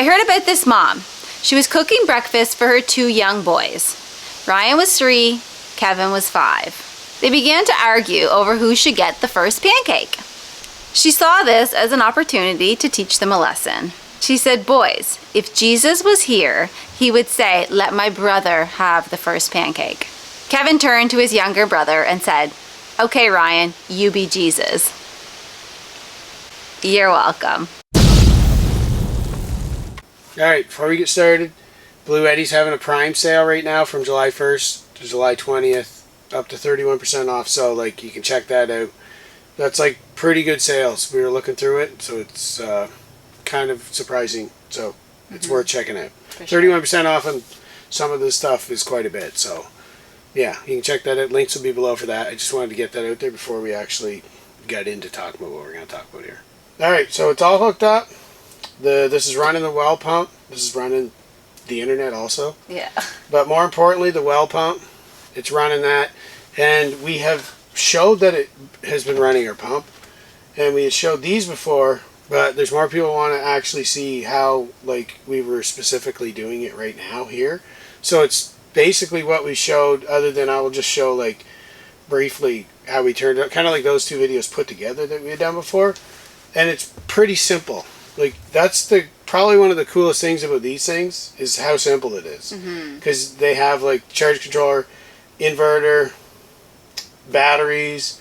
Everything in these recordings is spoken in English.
I heard about this mom. She was cooking breakfast for her 2 young boys. Ryan was 3, Kevin was 5. They began to argue over who should get the first pancake. She saw this as an opportunity to teach them a lesson. She said, "Boys, if Jesus was here, he would say, 'Let my brother have the first pancake.'" Kevin turned to his younger brother and said, "Okay, Ryan, you be Jesus." You're welcome. Alright, before we get started, Blue Eddy's having a Prime sale right now from July 1st to July 20th, up to 31% off, so like you can check that out. That's like pretty good sales. We were looking through it, so it's kind of surprising, so it's worth checking out. 31% off on some of this stuff is quite a bit, so yeah, you can check that out. Links will be below for that. I just wanted to get that out there before we actually got into talking about what we're going to talk about here. Alright, so it's all hooked up. This is running the well pump. This is running the internet also. Yeah. But more importantly, the well pump, it's running that. And we have showed that it has been running our pump. And we had showed these before, but there's more people who want to actually see how like we were specifically doing it right now here. So it's basically what we showed, other than I will just show like briefly how we turned it, kind of like those 2 videos put together that we had done before. And it's pretty simple. Like that's probably one of the coolest things about these things is how simple it is. Because they have like charge controller, inverter, batteries,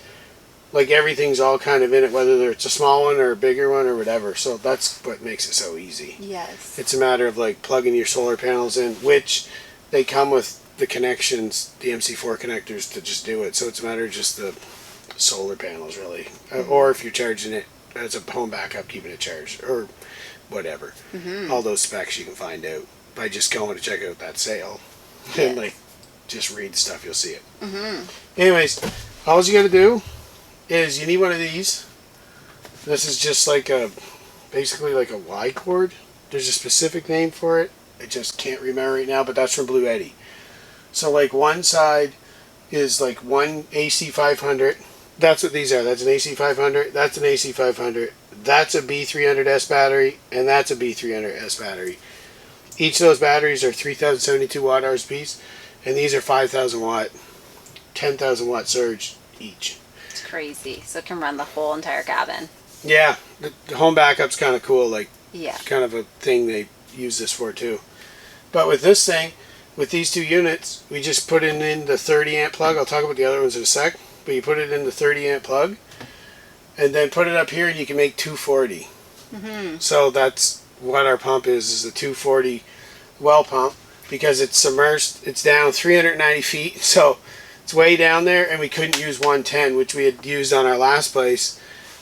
like everything's all kind of in it, whether it's a small one or a bigger one or whatever. So that's what makes it so easy. Yes. It's a matter of like plugging your solar panels in, which they come with the connections, the MC4 connectors to just do it. So it's a matter of just the solar panels really. Or if you're charging it as a home backup, keeping it charged or whatever. All those specs you can find out by just going to check out that sale and like just read the stuff, you'll see it. Anyways, all you got to do is you need one of these. This is just like basically like a Y cord. There's a specific name for it. I just can't remember right now, but that's from Blue Eddy. So like one side is like one AC 500. That's what these are. That's an AC 500. That's an AC 500. That's a B300S battery, and that's a B300S battery. Each of those batteries are 3,072 watt hours apiece, and these are 5,000 watt, 10,000 watt surge each. It's crazy. So it can run the whole entire cabin. Yeah, the home backup's kind of cool. Like, yeah, kind of a thing they use this for too. But with this thing, with these 2 units, we just put in the 30 amp plug. I'll talk about the other ones in a sec. But you put it in the 30 amp plug and then put it up here and you can make 240. So that's what our pump is a 240 well pump, because it's submerged. It's down 390 feet, so it's way down there, and we couldn't use 110, which we had used on our last place,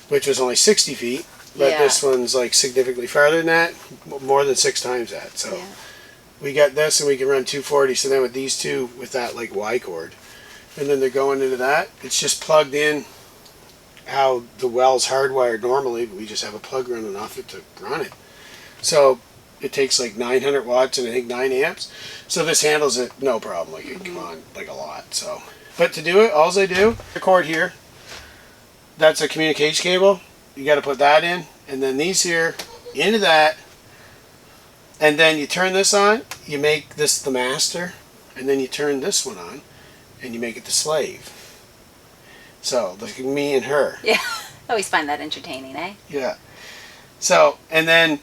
which was only 60 feet. But this one's like significantly farther than that, more than 6 times that. So we got this and we can run 240. So then with these 2, with that like Y cord, and then they're going into that. It's just plugged in how the well's hardwired normally, but we just have a plug running off it to run it. So it takes like 900 watts and I think 9 amps. So this handles it no problem. Like it come on like a lot. So, but to do it, all I do, the cord here, that's a communication cable. You got to put that in, and then these here into that, and then you turn this on. You make this the master, and then you turn this one on. And you make it the slave. So, like me and her. Yeah. I always find that entertaining, eh? Yeah. So, and then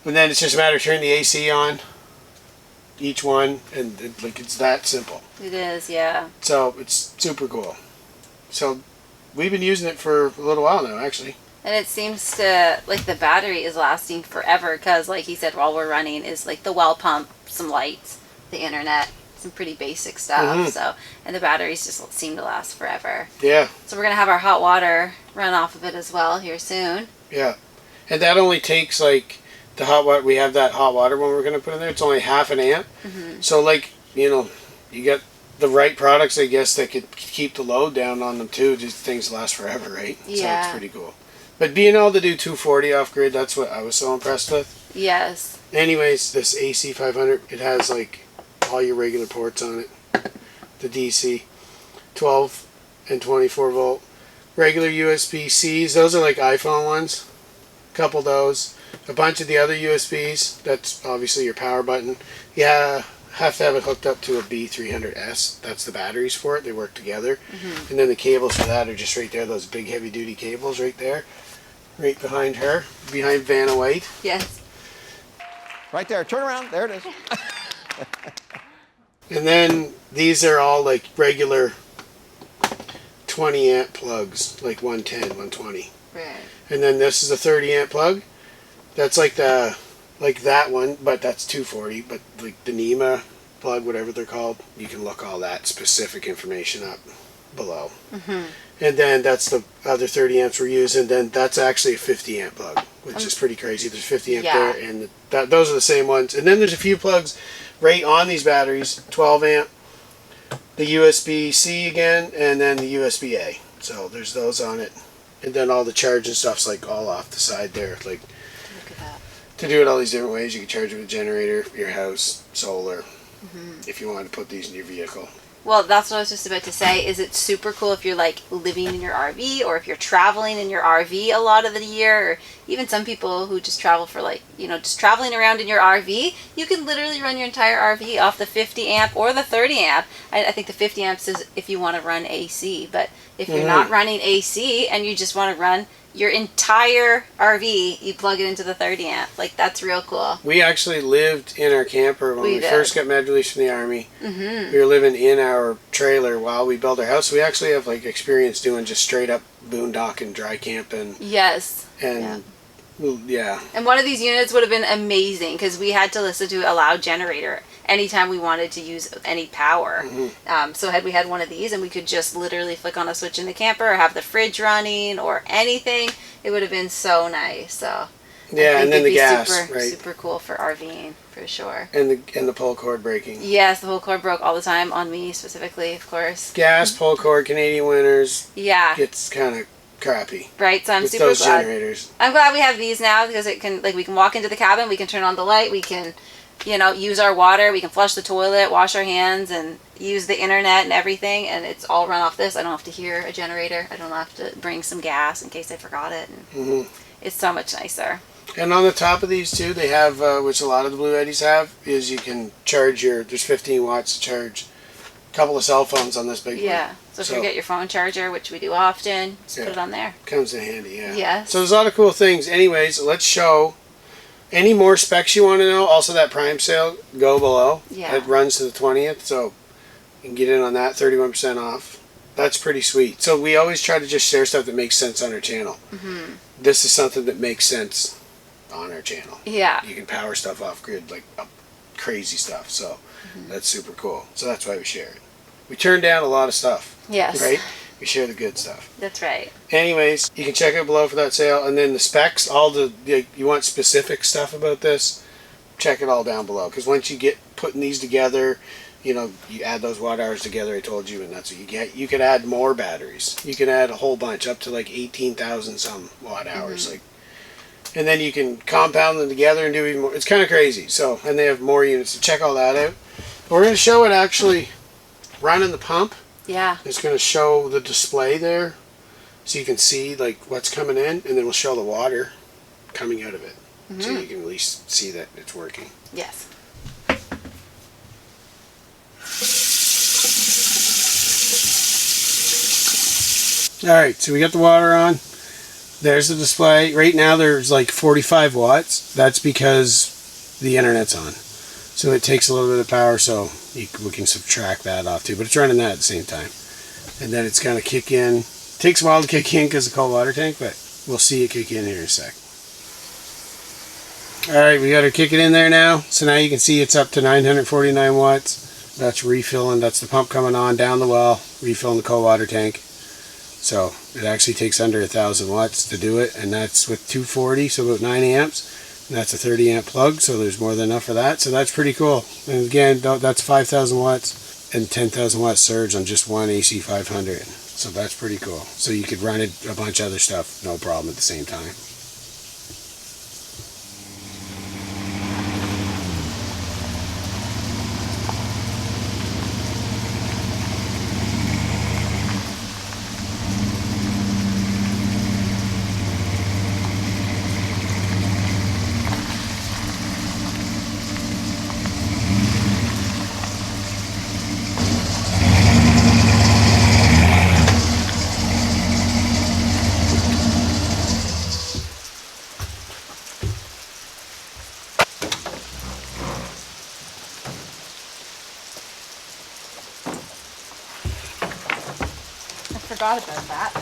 it's just a matter of turning the AC on, each one, and like it's that simple. It is, yeah. So, it's super cool. So, we've been using it for a little while now, actually. And it seems to, like, the battery is lasting forever, because, like he said, while we're running is, like, the well pump, some lights, the internet, some pretty basic stuff. So, and the batteries just seem to last forever. Yeah. So we're gonna have our hot water run off of it as well here soon. Yeah, and that only takes like the hot water. We have that hot water one we're gonna put in there. It's only half an amp. So like you get the right products, I guess, that could keep the load down on them too. Just things last forever, right? Yeah. So it's pretty cool. But being able to do 240 off grid, that's what I was so impressed with. Yes. Anyways, this AC 500, it has like all your regular ports on it. The DC, 12 and 24 volt. Regular USB-Cs, those are like iPhone ones. A couple of those. A bunch of the other USBs, that's obviously your power button. Yeah, have to have it hooked up to a B300S. That's the batteries for it. They work together. And then the cables for that are just right there, those big heavy duty cables right there. Right behind her, behind Vanna White. Yes. Right there, turn around, there it is. And then these are all like regular 20 amp plugs, like 110, 120. Right. And then this is a 30 amp plug. That's like that one, but that's 240. But like the NEMA plug, whatever they're called, you can look all that specific information up below. And then that's the other 30 amps we're using. Then that's actually a 50 amp plug, which is pretty crazy. There's 50 amp there, and those are the same ones. And then there's a few plugs right on these batteries, 12 amp, the USB-C again, and then the USB-A. So there's those on it. And then all the charging stuff's like all off the side there. Like, Look at that. to do it all these different ways, you can charge it with a generator, your house, solar, if you want to put these in your vehicle. Well, that's what I was just about to say. Is it super cool if you're like living in your RV, or if you're traveling in your RV a lot of the year, or even some people who just travel for like, you know, just traveling around in your RV, you can literally run your entire RV off the 50 amp or the 30 amp. I think the 50 amps is if you want to run AC, but if you're not running AC and you just want to run your entire RV, you plug it into the 30 amp. Like, that's real cool. We actually lived in our camper when we first got med release from the Army. We were living in our trailer while we built our house. We actually have like experience doing just straight up boondocking, dry camping. Yes. And And one of these units would have been amazing because we had to listen to a loud generator anytime we wanted to use any power. So had we had one of these and we could just literally flick on a switch in the camper or have the fridge running or anything, it would have been so nice. So yeah, and then the gas, super, right? Super cool for RVing for sure. And the pull cord breaking. Yes, the whole cord broke all the time on me specifically, of course. Gas, pull cord, Canadian winters. Yeah. It's kind of crappy. Right, so I'm with super those glad. generators. I'm glad we have these now because it can, like, we can walk into the cabin, we can turn on the light, we can, you know, use our water, we can flush the toilet, wash our hands, and use the internet and everything, and it's all run off this. I don't have to hear a generator. I don't have to bring some gas in case I forgot it. And it's so much nicer. And on the top of these too, they have, which a lot of the Blue Eddies have, is you can charge there's 15 watts to charge a couple of cell phones on this big one. Yeah. So if you get your phone charger, which we do often, just put it on there. Comes in handy, yeah. Yes. So there's a lot of cool things. Anyways, let's show any more specs you want to know. Also, that Prime sale, go below. Yeah. It runs to the 20th, so you can get in on that, 31% off. That's pretty sweet. So we always try to just share stuff that makes sense on our channel. This is something that makes sense on our channel. Yeah. You can power stuff off grid, like crazy stuff. So that's super cool. So that's why we share it. We turn down a lot of stuff. Yes. Right? We share the good stuff. That's right. Anyways, you can check it below for that sale. And then the specs, you want specific stuff about this, check it all down below. Because once you get putting these together, you know, you add those watt hours together, I told you, and that's what you get. You can add more batteries. You can add a whole bunch, up to like 18,000 some watt hours. Like, and then you can compound them together and do even more. It's kind of crazy. So, and they have more units. So check all that out. But we're going to show it actually running the pump. Yeah. It's going to show the display there, so you can see like what's coming in, and then we'll show the water coming out of it, so you can at least see that it's working. Yes. All right, so we got the water on. There's the display. Right now there's like 45 watts. That's because the internet's on. So it takes a little bit of power, so we can subtract that off too. But it's running that at the same time. And then it's going to kick in. It takes a while to kick in because of the cold water tank, but we'll see it kick in here in a sec. Alright, we got her kicking in there now. So now you can see it's up to 949 watts. That's refilling. That's the pump coming on down the well, refilling the cold water tank. So it actually takes under 1,000 watts to do it, and that's with 240, so about 9 amps. And that's a 30 amp plug, so there's more than enough for that. So that's pretty cool. And again, that's 5,000 watts and 10,000 watt surge on just one AC 500. So that's pretty cool. So you could run it, a bunch of other stuff, no problem at the same time. forgot about that.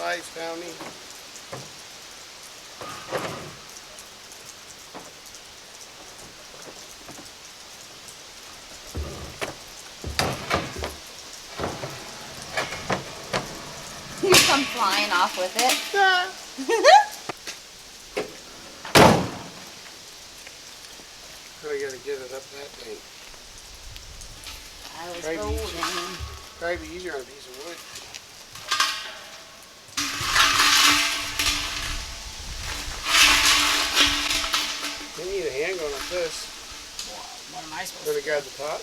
Slice, Poundy. You come flying off with it. I gotta get it up that thing. I was Probably rolling. Probably be easier on a piece of wood. You need a hand going up this. What am I supposed Gonna to grab do? the top.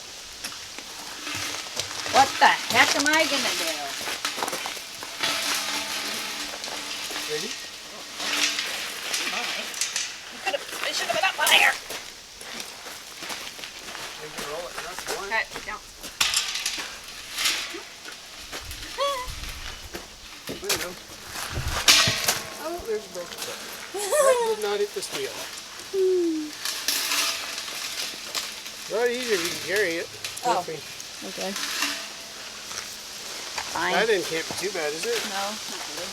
What the heck am I gonna do? Ready? I should have been up higher. You can roll it. That's one. Okay, down. There you go. Oh, there's a broken foot. That did not hit this wheel. A lot easier if you can carry it. Oh. Trust me. Okay. Fine. That didn't can't be too bad, is it? No, not really.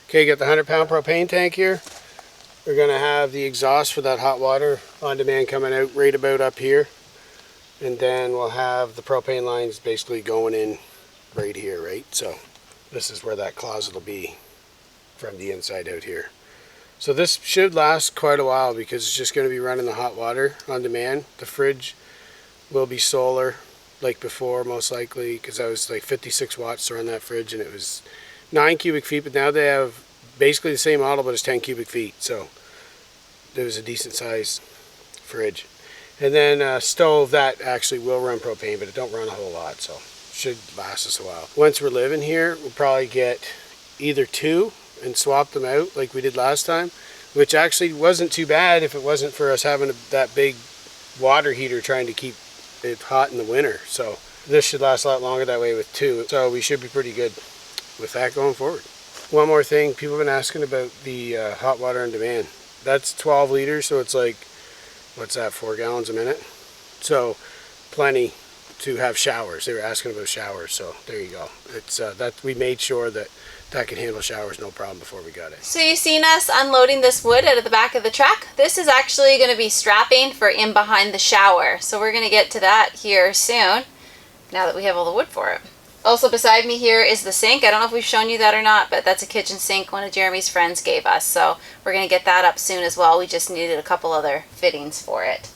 Okay, got the 100-pound propane tank here. We're gonna have the exhaust for that hot water on demand coming out right about up here. And then we'll have the propane lines basically going in right here, right? So this is where that closet will be from the inside out here. So this should last quite a while because it's just gonna be running the hot water on demand. The fridge will be solar like before, most likely, because I was like 56 watts to run that fridge and it was 9 cubic feet, but now they have basically the same model, but it's 10 cubic feet. So there was a decent sized fridge. And then stove, that actually will run propane, but it don't run a whole lot, so should last us a while. Once we're living here, we'll probably get either two and swap them out like we did last time, which actually wasn't too bad if it wasn't for us having that big water heater trying to keep it hot in the winter. So this should last a lot longer that way with two. So we should be pretty good with that going forward. One more thing, people have been asking about the hot water on demand. That's 12 liters, so it's like, what's that, 4 gallons a minute? So plenty to have showers. They were asking about showers, so there you go. It's that we made sure that that could handle showers no problem before we got it. So you've seen us unloading this wood out of the back of the truck. This is actually going to be strapping for in behind the shower. So we're going to get to that here soon, now that we have all the wood for it. Also beside me here is the sink. I don't know if we've shown you that or not, but that's a kitchen sink one of Jeremy's friends gave us. So we're going to get that up soon as well. We just needed a couple other fittings for it.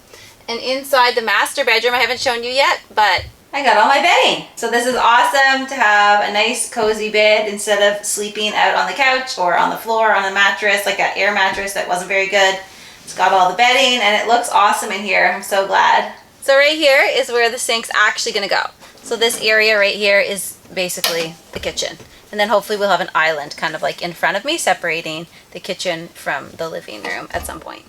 And inside the master bedroom, I haven't shown you yet, but I got all my bedding. So this is awesome to have a nice cozy bed instead of sleeping out on the couch or on the floor on a mattress, like an air mattress that wasn't very good. It's got all the bedding and it looks awesome in here. I'm so glad. So right here is where the sink's actually going to go. So this area right here is basically the kitchen. And then hopefully we'll have an island kind of like in front of me separating the kitchen from the living room at some point.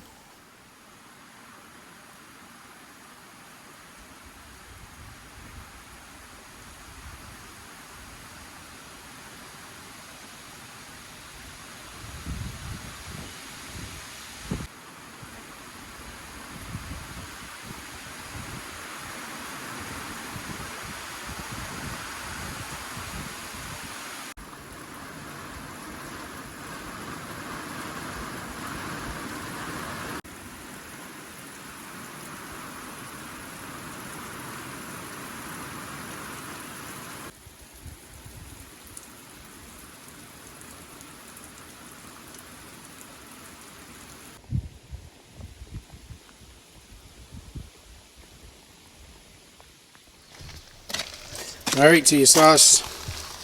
Alright, so you saw us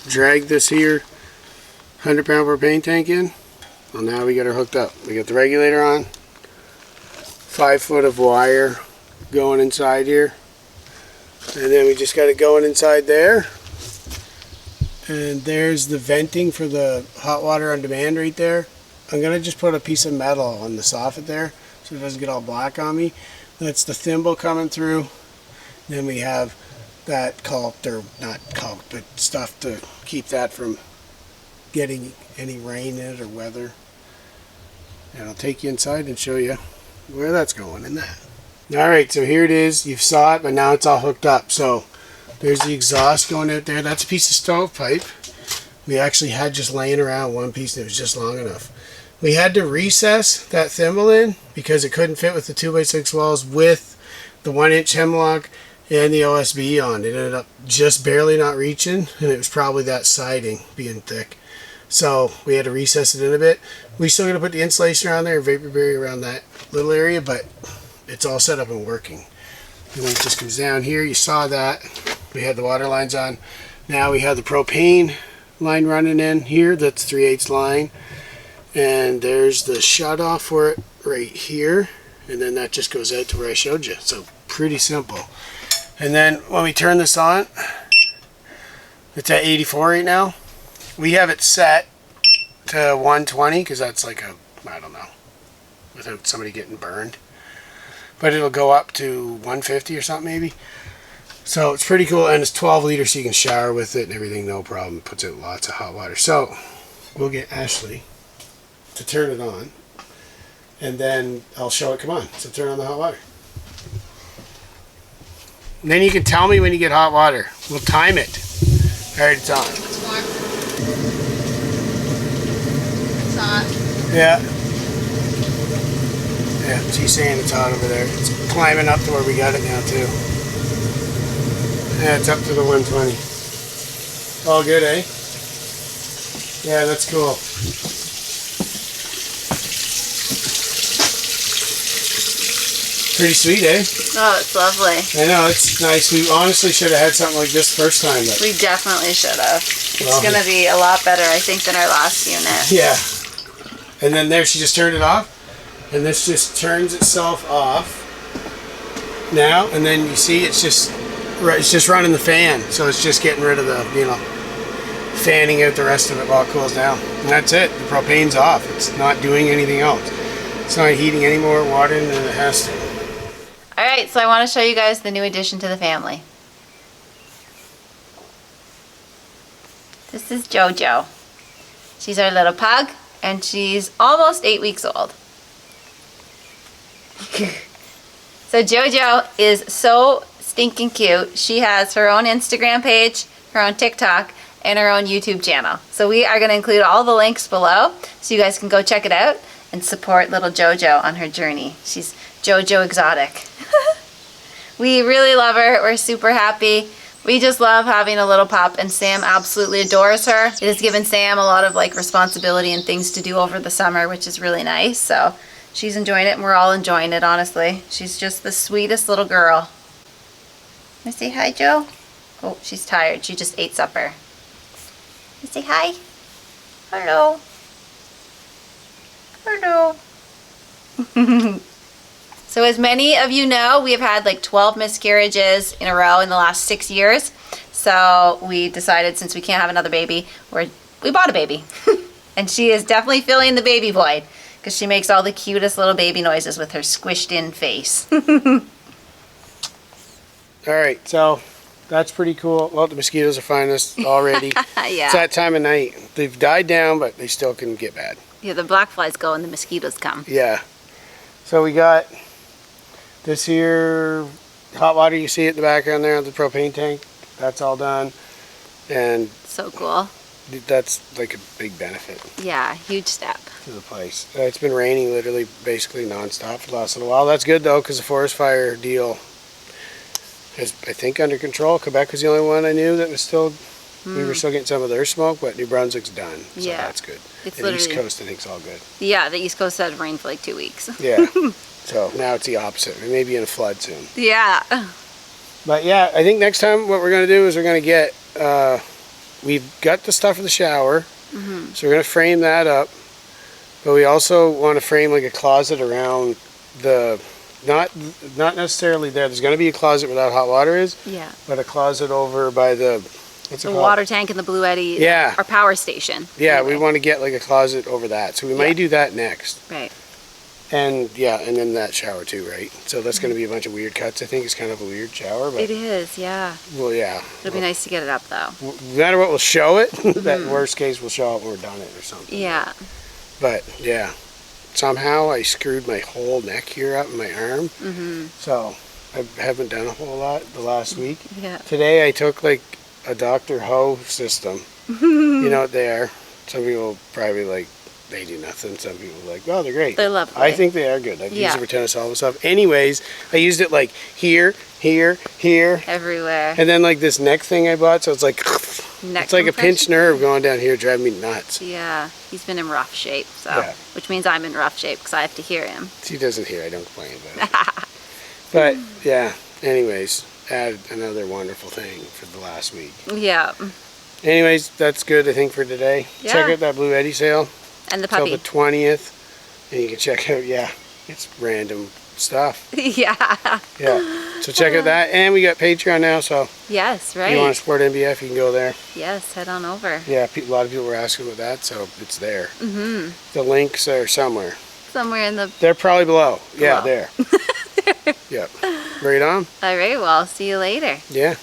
drag this here 100-pound propane tank in. Well, now we got her hooked up. We got the regulator on. 5 foot of wire going inside here. And then we just got it going inside there. And there's the venting for the hot water on demand right there. I'm going to just put a piece of metal on the soffit there so it doesn't get all black on me. That's the thimble coming through. Then we have that caulked, or not caulked, but stuff to keep that from getting any rain in it or weather. And I'll take you inside and show you where that's going in that. Alright, so here it is. You saw it, but now it's all hooked up. So there's the exhaust going out there. That's a piece of stovepipe. We actually had just laying around one piece and it was just long enough. We had to recess that thimble in because it couldn't fit with the 2x6 walls with the 1-inch hemlock and the OSB on. It ended up just barely not reaching, and it was probably that siding being thick. So we had to recess it in a bit. We still got to put the insulation around there, vapor barrier around that little area, but it's all set up and working. And then it just comes down here. You saw that. We had the water lines on. Now we have the propane line running in here. That's 3/8 line. And there's the shut off for it right here. And then that just goes out to where I showed you. So pretty simple. And then when we turn this on, it's at 84 right now. We have it set to 120 because that's like a, I don't know, without somebody getting burned. But it'll go up to 150 or something maybe. So it's pretty cool, and it's 12 liters so you can shower with it and everything, no problem. It puts out lots of hot water. So we'll get Ashley to turn it on, and then I'll show it. Come on, so turn on the hot water. And then you can tell me when you get hot water. We'll time it. Alright, it's on. It's warm. It's hot. Yeah. Yeah, she's saying it's hot over there. It's climbing up to where we got it now too. Yeah, it's up to the 120. All good, eh? Yeah, that's cool. Pretty sweet, eh? Oh, it's lovely. I know, it's nice. We honestly should have had something like this first time. But We definitely should have. It's Well, going to be a lot better, I think, than our last unit. yeah. And then there, she just turned it off. And this just turns itself off now. And then you see it's just running the fan. So it's just getting rid of the, you know, fanning out the rest of it while it cools down. And that's it. The propane's off. It's not doing anything else. It's not heating any more water than it has to. Alright, so I want to show you guys the new addition to the family. This is JoJo. She's our little pug, and she's almost 8 weeks old. So JoJo is so stinking cute. She has her own Instagram page, her own TikTok, and her own YouTube channel. So we are going to include all the links below so you guys can go check it out and support little JoJo on her journey. She's JoJo exotic. We really love her. We're super happy. We just love having a little pup, and Sam absolutely adores her. It has given Sam a lot of like responsibility and things to do over the summer, which is really nice. So she's enjoying it, and we're all enjoying it, honestly. She's just the sweetest little girl. Can I say hi, Joe? Oh, she's tired. She just ate supper. Can I say hi? Hello. Hello. So as many of you know, we have had like 12 miscarriages in a row in the last 6 years. So we decided, since we can't have another baby, we bought a baby. And she is definitely filling the baby void because she makes all the cutest little baby noises with her squished in face. Alright, so that's pretty cool. Well, the mosquitoes are finding us already. Yeah. It's that time of night. They've died down, but they still can get bad. Yeah, the black flies go and the mosquitoes come. Yeah. So we got this here hot water you see it in the background there on the propane tank. That's all done. And So cool. that's like a big benefit Yeah, huge step. to the place. It's been raining literally basically nonstop for the last little while. That's good though, because the forest fire deal is, I think, under control. Quebec was the only one I knew that was still, we were still getting some of their smoke, but New Brunswick's done. So Yeah. that's good. It's And the East literally- Coast, I think, is all good. Yeah, the East Coast had rain for like 2 weeks. Yeah. So now it's the opposite. We may be in a flood soon. Yeah. But yeah, I think next time what we're going to do is we're going to get we've got the stuff for the shower, so we're going to frame that up. But we also want to frame like a closet around the, not necessarily there. There's going to be a closet where that hot water is, Yeah. but a closet over by the, what's it The called? water tank in the Blue Eddy. Yeah. Our power station. Yeah, we Anyway. want to get like a closet over that. So we might do that next. Right. And yeah, and then that shower too, right? So that's going to be a bunch of weird cuts. I think it's kind of a weird shower, but It is, yeah. well, yeah. It'll be nice to get it up though. No matter what, we'll show it. That worst case, we'll show it when we're done it or something. Yeah. But yeah, somehow I screwed my whole neck here up in my arm. So I haven't done a whole lot the last week. Yeah. Today I took like a Dr. Ho system. You know what they are? Some people probably like, they do nothing. Some people are like, oh, they're great. They're lovely. I think they are good. I've Yeah. used it for tennis, all this stuff. Anyways, I used it like here, here, here, Everywhere. and then like this neck thing I bought. So it's like, Neck it's like a compression? pinched nerve going down here, driving me nuts. Yeah. He's been in rough shape, so. Yeah. Which means I'm in rough shape because I have to hear him. He doesn't hear. I don't complain about it. But yeah. Anyways, added another wonderful thing for the last week. Yeah. Anyways, that's good. I think for today. Check Yeah. out that Blue Eddy sale And the till puppy. the 20th, and you can check out. Yeah, it's random stuff. Yeah. Yeah. So check out that, and we got Patreon now. So Yes, if you want right. to support NBF, you can go there. Yes, head on over. Yeah, a lot of people were asking about that, so it's there. The links are somewhere. Somewhere in the. They're probably below. Yeah, Below. there. Yep. Right on. All right, well, I'll see you later. Yeah.